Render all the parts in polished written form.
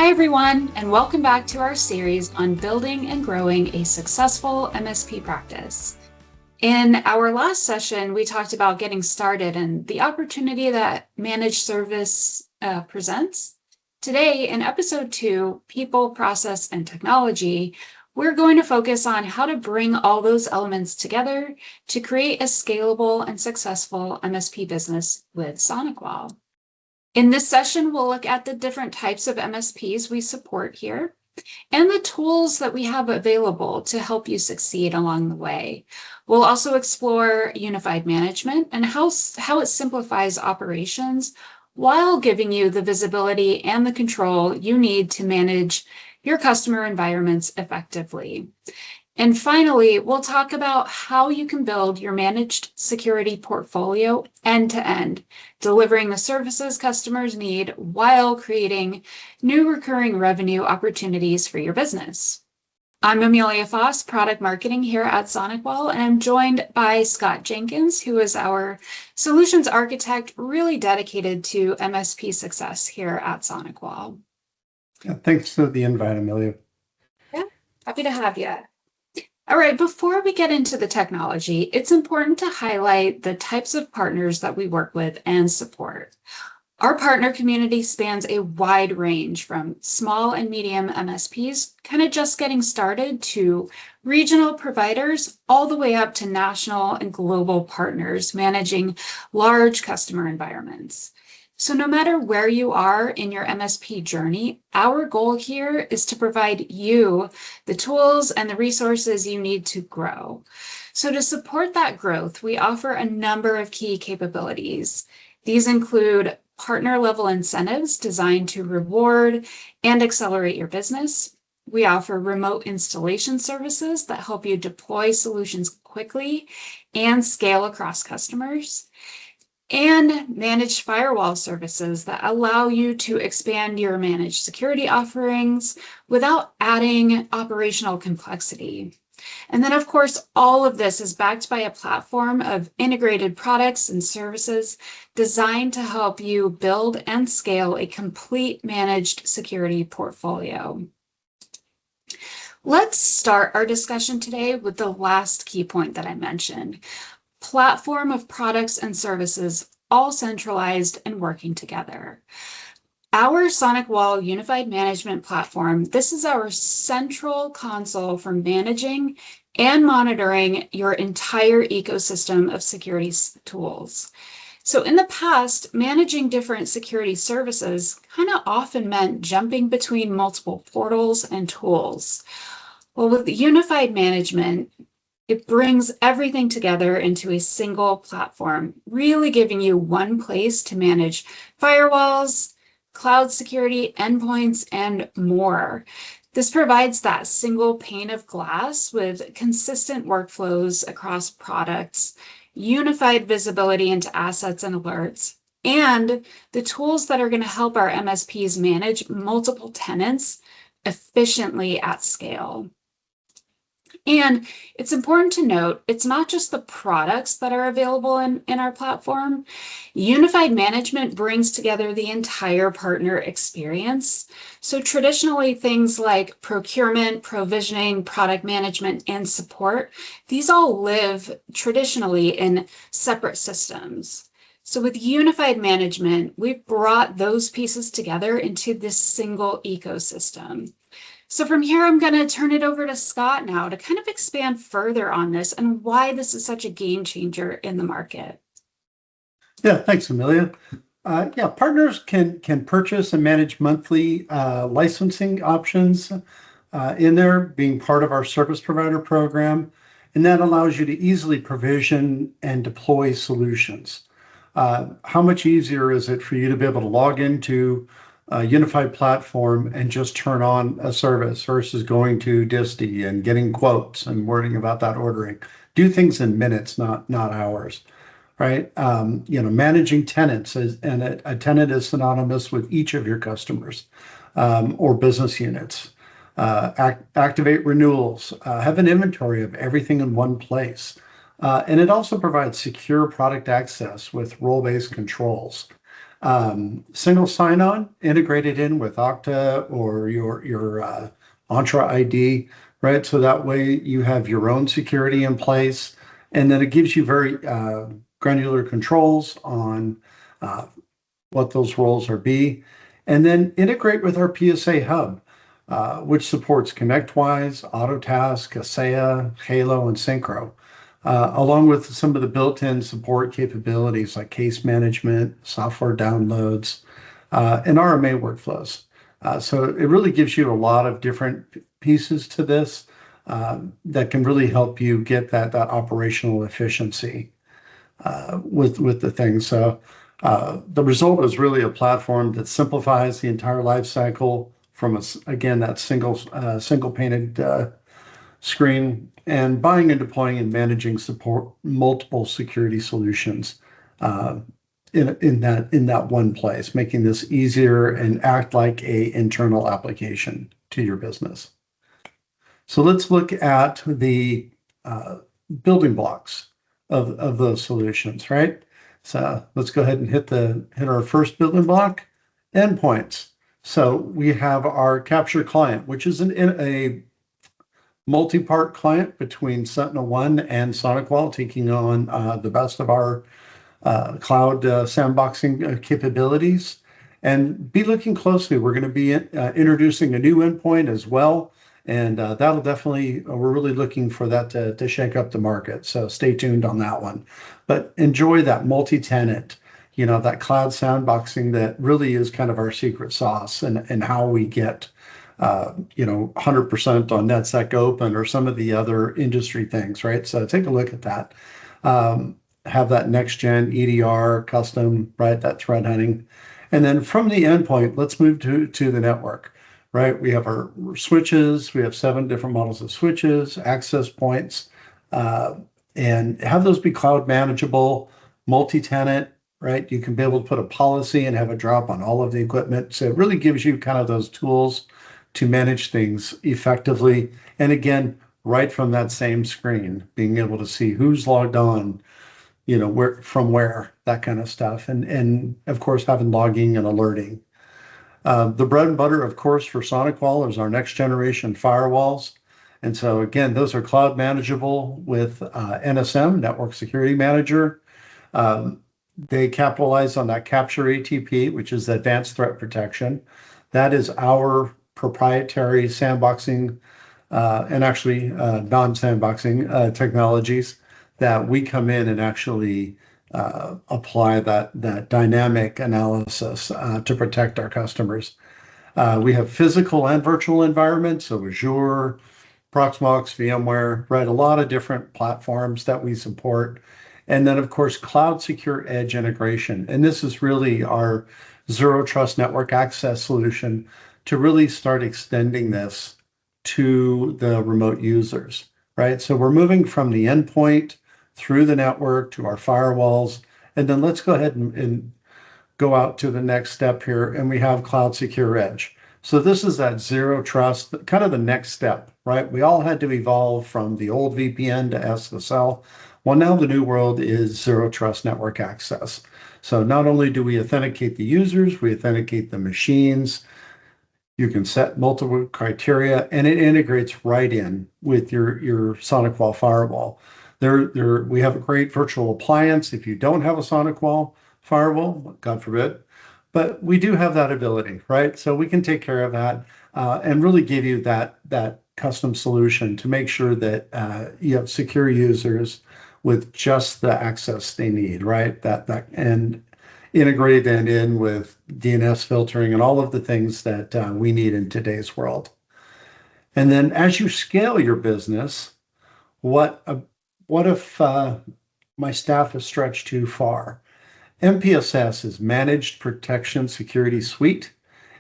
Hi everyone, and welcome back to our series on building and growing a successful MSP practice. In our last session, we talked about getting started and the opportunity that managed service presents. Today, in episode 2, People, Process, and Technology, we're going to focus on how to bring all those elements together to create a scalable and successful MSP business with SonicWall. In this session, we'll look at the different types of MSPs we support here and the tools that we have available to help you succeed along the way. We'll also explore unified management and how it simplifies operations while giving you the visibility and the control you need to manage your customer environments effectively. And finally, we'll talk about how you can build your managed security portfolio end-to-end, delivering the services customers need while creating new recurring revenue opportunities for your business. I'm Amelia Foss, Product Marketing here at SonicWall, and I'm joined by Scott Jenkins, who is our Solutions Architect, really dedicated to MSP success here at SonicWall. Yeah, thanks for the invite, Amelia. Yeah, happy to have you. All right, before we get into the technology, it's important to highlight the types of partners that we work with and support. Our partner community spans a wide range from small and medium MSPs, kind of just getting started, to regional providers, all the way up to national and global partners managing large customer environments. So no matter where you are in your MSP journey, our goal here is to provide you the tools and the resources you need to grow. So to support that growth, we offer a number of key capabilities. These include partner-level incentives designed to reward and accelerate your business. We offer remote installation services that help you deploy solutions quickly and scale across customers, and managed firewall services that allow you to expand your managed security offerings without adding operational complexity. And then, of course, all of this is backed by a platform of integrated products and services designed to help you build and scale a complete managed security portfolio. Let's start our discussion today with the last key point that I mentioned. Platform of products and services, all centralized and working together. Our SonicWall Unified Management Platform, this is our central console for managing and monitoring your entire ecosystem of security tools. So in the past, managing different security services kind of often meant jumping between multiple portals and tools. Well, with unified management, it brings everything together into a single platform, really giving you one place to manage firewalls, cloud security, endpoints, and more. This provides that single pane of glass with consistent workflows across products, unified visibility into assets and alerts, and the tools that are going to help our MSPs manage multiple tenants efficiently at scale. And it's important to note, it's not just the products that are available in our platform. Unified management brings together the entire partner experience. So traditionally, things like procurement, provisioning, product management, and support, these all live traditionally in separate systems. So with unified management, we've brought those pieces together into this single ecosystem. So from here, I'm going to turn it over to Scott now to kind of expand further on this and why this is such a game changer in the market. Yeah, thanks, Amelia. Partners can purchase and manage monthly licensing options in there, being part of our service provider program, and that allows you to easily provision and deploy solutions. How much easier is it for you to be able to log into a unified platform and just turn on a service versus going to Disty and getting quotes and worrying about that ordering? Do things in minutes, not hours, right? Managing tenants and a tenant is synonymous with each of your customers or business units. Activate renewals, have an inventory of everything in one place. And it also provides secure product access with role-based controls. Single sign-on integrated in with Okta or your Entra ID, right? So that way you have your own security in place, and then it gives you very granular controls on uh, what those roles are be, and then integrate with our PSA hub, which supports ConnectWise, Autotask, Kaseya, Halo, and Synchro, along with some of the built-in support capabilities like case management, software downloads, and RMA workflows. So it really gives you a lot of different pieces to this that can really help you get that operational efficiency with the thing. So the result is really a platform that simplifies the entire life cycle from again that single painted screen, and buying and deploying and managing support multiple security solutions in that one place, making this easier and act like a internal application to your business. So let's look at the building blocks of those solutions, right? So let's go ahead and hit our first building block, endpoints. So we have our capture client, which is a multi-part client between SentinelOne and SonicWall, taking on the best of our cloud sandboxing capabilities. And be looking closely. We're going to be introducing a new endpoint as well. And that'll definitely, we're really looking for that to shake up the market. So stay tuned on that one. But enjoy that multi-tenant, that cloud sandboxing that really is kind of our secret sauce, and how we get 100% on NetSec Open or some of the other industry things, right? So take a look at that. Have that next gen EDR custom, right? That threat hunting. And then from the endpoint, let's move to the network, right? We have our switches. We have 7 different models of switches, access points, and have those be cloud manageable, multi-tenant, right? You can be able to put a policy and have a drop on all of the equipment. So it really gives you kind of those tools to manage things effectively. And again, right from that same screen, being able to see who's logged on, where from where, that kind of stuff. And of course, having logging and alerting. The bread and butter, of course, for SonicWall is our next generation firewalls. And so again, those are cloud manageable with NSM, Network Security Manager. They capitalize on that capture ATP, which is advanced threat protection. That is our proprietary sandboxing and actually non-sandboxing technologies that we come in and actually apply that dynamic analysis to protect our customers. We have physical and virtual environments, so Azure, Proxmox, VMware, right? A lot of different platforms that we support. And then, of course, cloud secure edge integration. And this is really our zero trust network access solution to really start extending this to the remote users, right? So we're moving from the endpoint through the network to our firewalls. And then let's go ahead and go out to the next step here, and we have cloud secure edge. So this is that zero trust, kind of the next step, right? We all had to evolve from the old VPN to SSL. Well, now the new world is zero trust network access. So not only do we authenticate the users, we authenticate the machines. You can set multiple criteria, and it integrates right in with your SonicWall firewall. We have a great virtual appliance if you don't have a SonicWall firewall, God forbid, but we do have that ability, right? So we can take care of that and really give you that custom solution to make sure that you have secure users with just the access they need, right? That and integrate that in with DNS filtering and all of the things that we need in today's world. And then as you scale your business, what if my staff is stretched too far? MPSS is Managed Protection Security Suite.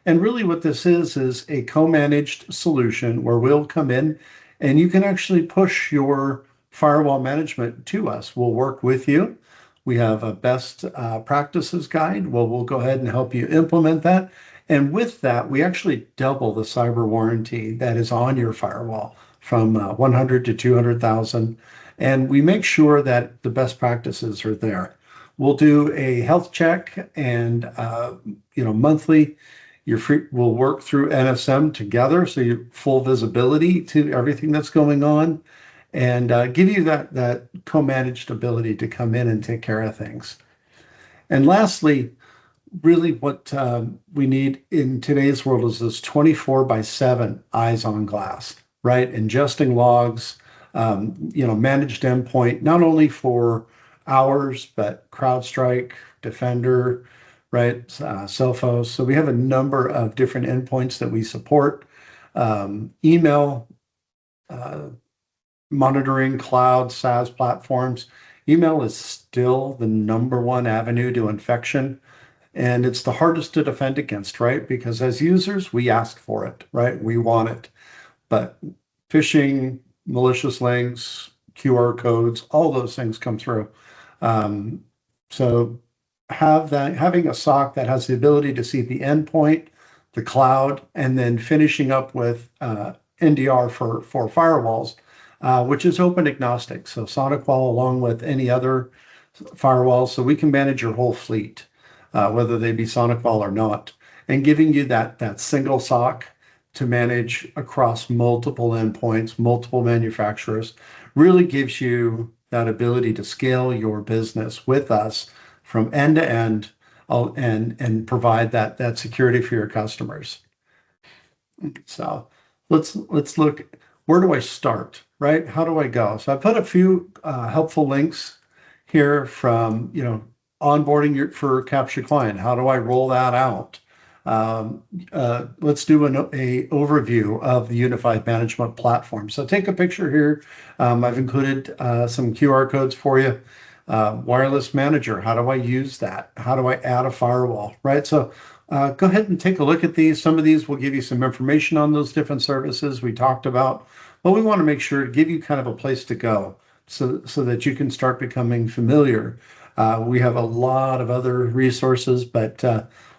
And really what this is a co-managed solution where we'll come in and you can actually push your firewall management to us. We'll work with you. We have a best practices guide. Well, we'll go ahead and help you implement that. And with that, we actually double the cyber warranty that is on your firewall from 100 to 200,000. And we make sure that the best practices are there. we'll do a health check, and monthly we'll work through NSM together, so you full visibility to everything that's going on, and give you that co-managed ability to come in and take care of things. And lastly, really what we need in today's world is this 24/7 eyes on glass, right? Ingesting logs, managed endpoint, not only for ours, but CrowdStrike, Defender, right? Sophos. So we have a number of different endpoints that we support. Email, monitoring, cloud, SaaS platforms. Email is still the #1 avenue to infection. And it's the hardest to defend against, right? Because as users, we ask for it, right? We want it. But phishing, malicious links, QR codes, all those things come through. So having a SOC that has the ability to see the endpoint, the cloud, and then finishing up with NDR for firewalls, which is open agnostic. So SonicWall, along with any other firewall, so we can manage your whole fleet, whether they be SonicWall or not, and giving you that single SOC to manage across multiple endpoints, multiple manufacturers, really gives you that ability to scale your business with us from end to end, and provide that security for your customers. So let's look, where do I start, right? How do I go? So I put a few helpful links here from, onboarding for Capture Client. How do I roll that out? Let's do an overview of the unified management platform. So take a picture here. I've included some QR codes for you. Wireless manager, how do I use that? How do I add a firewall, right? So go ahead and take a look at these. Some of these will give you some information on those different services we talked about, but we want to make sure to give you kind of a place to go so that you can start becoming familiar. We have a lot of other resources, but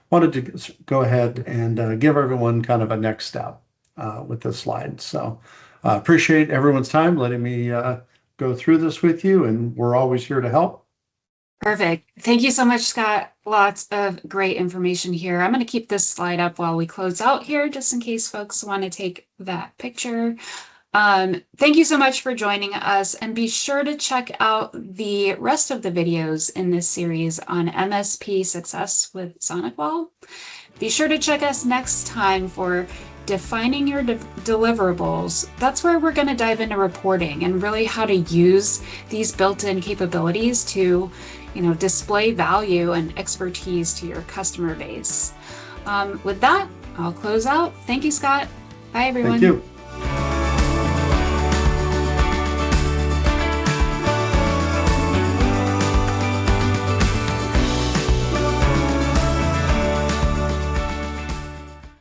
wanted to go ahead and give everyone kind of a next step with this slide. So appreciate everyone's time letting me go through this with you, and we're always here to help. Perfect. Thank you so much, Scott. Lots of great information here. I'm going to keep this slide up while we close out here, just in case folks want to take that picture. Thank you so much for joining us, and be sure to check out the rest of the videos in this series on MSP success with SonicWall. Be sure to check us next time for defining your deliverables. That's where we're going to dive into reporting and really how to use these built-in capabilities to, display value and expertise to your customer base. With that, I'll close out. Thank you, Scott. Bye, everyone. Thank you.